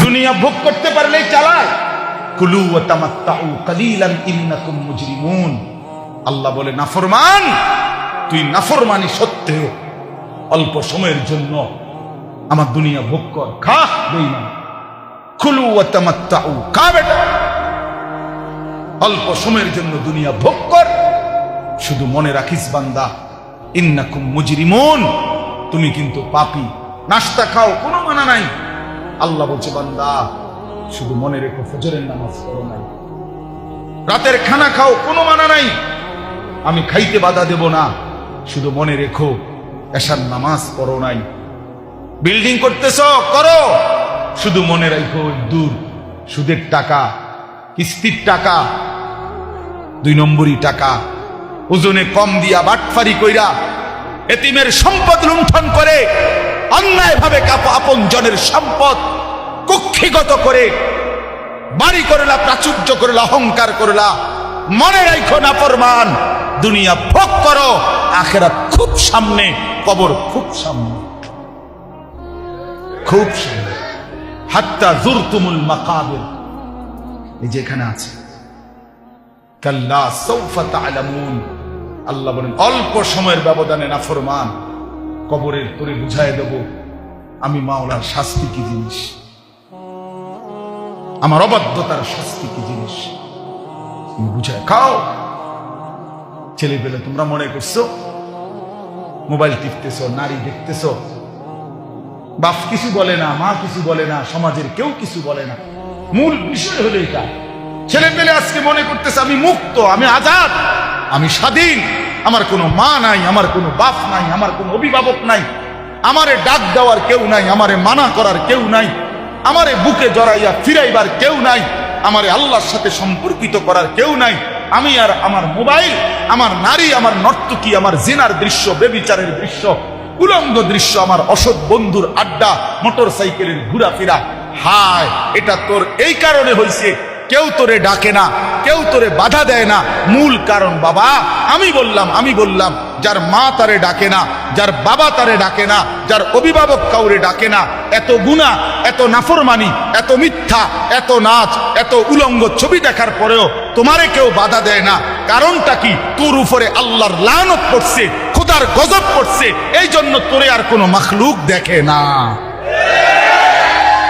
দুনিয়া ভোগ করতে পারলেই চালায়। কুলু ওয়া তামাত্তাউ কালিলান ইন্নাকুম মুজরিমুন। আল্লাহ বলে নাফরমান, তুই নাফরমানি সত্ত্বেও অল্প সময়ের জন্য আমার দুনিয়া ভোগ কর, খা বেঈমান। কুলু ওয়া তামাত্তাউ, খা বেটা, অল্প সময়ের জন্য দুনিয়া ভোগ কর, শুধু মনে রাখিস বান্দা ইন্নাকুম মুজরিমুন, তুমি কিন্তু পাপী। নাস্তা খাও, কোনো মানা নাই। আল্লাহ বলছে বান্দা শুধু মনে রেখো ফজরের নামাজ পড়ো নাই। রাতের খানা খাও, কোনো মানা নাই, আমি খাইতে বাধা দেব না, শুধু মনে রেখো এশার নামাজ পড়ো নাই। বিল্ডিং করতেছ করো, শুধু মনে রাখো দূর সুদের টাকা, কিস্তির টাকা, 2 নম্বরই টাকা, ওজনে কম দিয়া বাটফারি কইরা এতিমের সম্পদ লুণ্ঠন করে, অন্যায়ভাবে আপন জনের সম্পদ কুক্ষিগত করে বাড়ি করলা, প্রাচুর্য করলা, অহংকার করলা। মনে রাখো নাফরমান, দুনিয়া ভোগ করো, আখিরাত খুব সামনে, কবর খুব সামনে, খুব সামনে। হাত্তা যুরতুমুল মাকাবির, এই যেখানে আছে কাল্লা সাউফা তা'লামুন। আল্লাহ বলেন অল্প সময়ের ব্যবধানে নাফরমান, কবরের তোরে বুঝায় দেব আমি মাওলার শাস্তি কি জিনিস, আমার অবাধ্যতার শাস্তি কি জিনিস, তুমি বুঝায় খাও। ছেলে পেলে তোমরা মনে করছো মোবাইল টিপতেছ, নারী দেখতেছ, বাপ কিছু বলে না, মা কিছু বলে না, সমাজের কেউ কিছু বলে না। মূল বিষয় হলো এটা, ছেলে পেলে আজকে মনে করতেছে আমি মুক্ত, আমি আজাদ, আমি স্বাধীন, আমার কোনো মা নাই, আমার কোনো বাপ নাই, আমার কোনো অভিভাবক নাই, আমারে ডাক দেওয়ার কেউ নাই, আমারে মানা করার কেউ নাই, আমারে বুকে জড়াইয়া ফিরাইবার কেউ নাই, আমারে আল্লাহর সাথে সম্পর্কিত করার কেউ নাই। আমি আর আমার মোবাইল, আমার নারী, আমার নর্তকী, আমার জিনার দৃশ্য, বেবিচারের দৃশ্য, উলঙ্গ দৃশ্য, আমার অসৎ বন্ধুর আড্ডা, মোটর সাইকেলের ঘোরাফেরা। হায়, এটা তোর এই কারণে হয়েছে, কেউ তোরে ডাকে না, কেউ তোরে বাধা দেয় না। মূল কারণ বাবা, আমি বললাম যার মা তারে ডাকে না, যার বাবা তারে ডাকে না, যার অভিভাবক কাউরে ডাকে না, এত গুনাহ, এত নাফরমানি, এত মিথ্যা, এত নাচ, এত উলঙ্গ ছবি দেখার পরেও তোমারে কেউ বাধা দেয় না। কারণটা কি? তোর উপরে আল্লাহর লানত পড়ছে, খোদার গজব পড়ছে, এই জন্য তোরে আর কোনো মাখলুক দেখে না।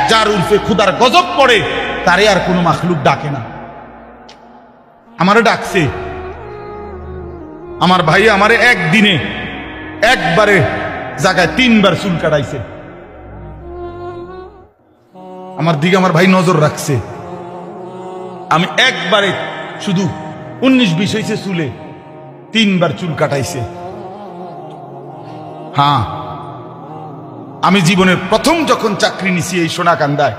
যার উপরে খোদার গজব পড়ে তারে আর কোনো মাখলুক ডাকে না। আমারে ডাকছে, আমার ভাই আমারে একদিনে একবারে জায়গায় 3 বার চুল কাটাইছে। আমার দিকে আমার ভাই নজর রাখছে, আমি একবারে শুধু 19-20 হয়েছে চুলে, 3 বার চুল কাটাইছে। হ্যাঁ, আমি জীবনের প্রথম যখন চাকরি নিছি এই সোনাকান্দায়,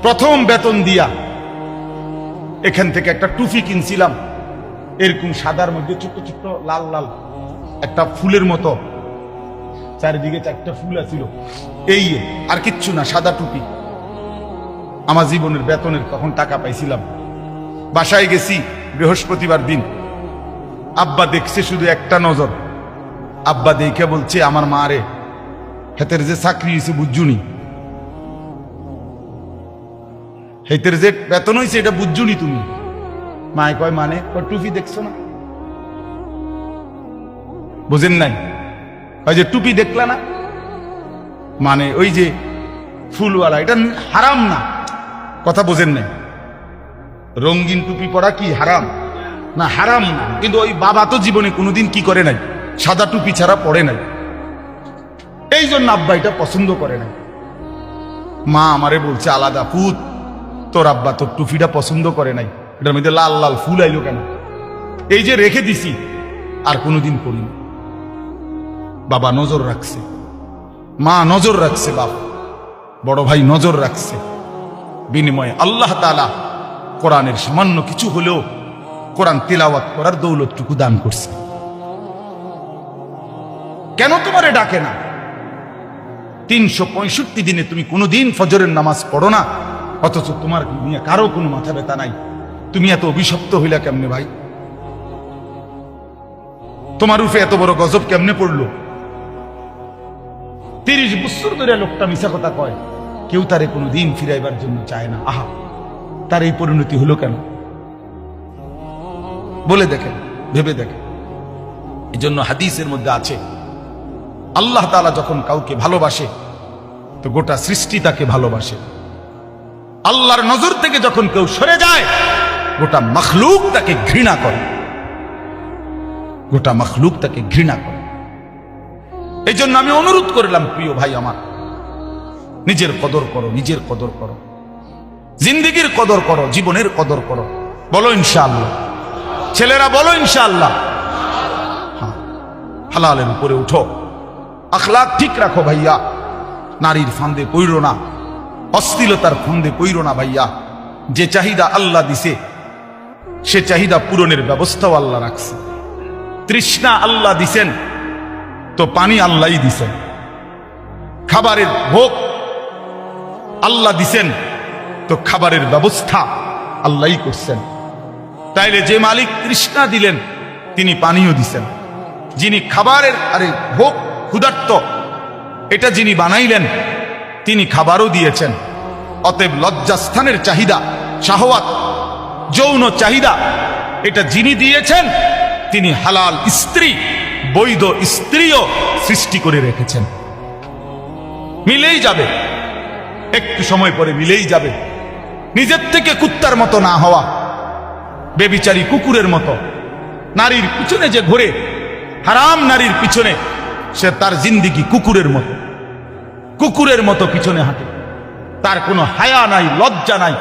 প্রথম বেতন দিয়া এখান থেকে একটা টুপি কিনছিলাম, এরকম সাদার মধ্যে ছোট্ট ছোট্ট লাল লাল একটা ফুলের মতো, চারিদিকে 4টা ফুল আছিল, এই আর কিচ্ছু না, সাদা টুপি। আমার জীবনের বেতনের তখন টাকা পাইছিলাম। বাসায় গেছি বৃহস্পতিবার দিন, আব্বা দেখছে শুধু একটা নজর। আব্বা দেখে বলছে আমার মা রে, হেতের যে চাকরি হয়েছে বুঝুনি, হেতের যে বেতন হয়েছে এটা বুঝুনি তুমি? মায় কয় মানে? টুপি দেখছো না? বুঝেন নাই? ওই যে টুপি দেখলা না, মানে ওই যে ফুলওয়ালা, এটা হারাম না। কথা বোঝেন নাই? রঙিন টুপি পরা কি হারাম? না, হারাম না, কিন্তু ওই বাবা তো জীবনে কোনোদিন কি করে নাই, সাদা টুপি ছাড়া পড়ে নাই, এই জন্য আব্বা এটা পছন্দ করে নাই। মা আমারে বলছে আলাদা, পুত তোর আব্বা তোর টুপিটা পছন্দ করে নাই, এটার মধ্যে লাল লাল ফুল আইলো কেন? এই যে রেখে দিছি, আর কোনোদিন পড়িনি। বাবা নজর রাখছে, মা নজর রাখছে, বাপ বড় ভাই নজর রাখছে। বিনিময়ে আল্লাহ তাআলা কোরআনের সামান্য কিছু হলেও কোরআন তিলাওয়াত করার দৌলতটুকু দান করছে। কেন তোমারে ডাকে না? 365 দিনে তুমি কোনোদিন ফজরের নামাজ পড়ো না, অথচ তোমার নিয়ে কারো কোনো মাথা ব্যথা নাই। তুমি এত অভিশপ্ত হইলা কেমনে ভাই? তোমার উপরে এত বড় গজব কেমনে পড়লো? 30 বছর ধরে লোকটা মিছা কথা কয়, কেউ তারে কোনো দিন ফিরাইবার জন্য চায় না। আহা, তার এই পরিণতি হলো কেন? বলে দেখেন, ভেবে দেখেন। এই জন্য হাদিসের মধ্যে আছে, আল্লাহ তাআলা যখন কাউকে ভালোবাসে তো গোটা সৃষ্টি তাকে ভালোবাসে। আল্লাহর নজর থেকে যখন কেউ সরে যায়, গোটা মখলুক তাকে ঘৃণা করে, গোটা মখলুক তাকে ঘৃণা করে। এই জন্য আমি অনুরোধ করলাম, প্রিয় ভাই আমার, নিজের কদর করো, নিজের কদর করো, জিন্দেগির কদর করো, জীবনের কদর করো। বলো ইনশাআল্লাহ, ছেলেরা বলো ইনশাআল্লাহ। হ্যাঁ, হালালের উপরে উঠো, আখলাক ঠিক রাখো ভাইয়া, নারীর ফান্দে পইরো না, অশ্লীলতার ফান্দে পইরো না ভাইয়া। যে চাহিদা আল্লাহ দিছে সে চাহিদা পূরণের ব্যবস্থাও আল্লাহ রাখছে। তৃষ্ণা আল্লাহ দিছেন তো পানি আল্লাহই দিছেন, খাবারের ভোগ আল্লাহ দিছেন তো খাবারের ব্যবস্থা আল্লাহই করছেন। তাইলে যে মালিক তৃষ্ণা দিলেন তিনি পানিও দিছেন, যিনি খাবারের ভোগ ক্ষুধার্ত এটা যিনি বানাইলেন তিনি খাবারও দিয়েছেন। অতএব লজ্জাস্থানের চাহিদা, শাহওয়াত, যৌন চাহিদা এটা যিনি দিয়েছেন তিনি হালাল স্ত্রী, বৈধ স্ত্রীও সৃষ্টি করে রেখেছেন। মিলেই যাবে, একটু সময় পরে মিলেই যাবে। নিজের থেকে কুত্তার মতো না হওয়া, বেবিচারী কুকুরের মতো নারীর পিছনে যে ঘোরে, হারাম নারীর পিছনে, সে তার জিন্দেগি কুকুরের মতো, কুকুরের মতো পিছনে হাঁটে, তার কোনো হায়া নাই, লজ্জা নাই।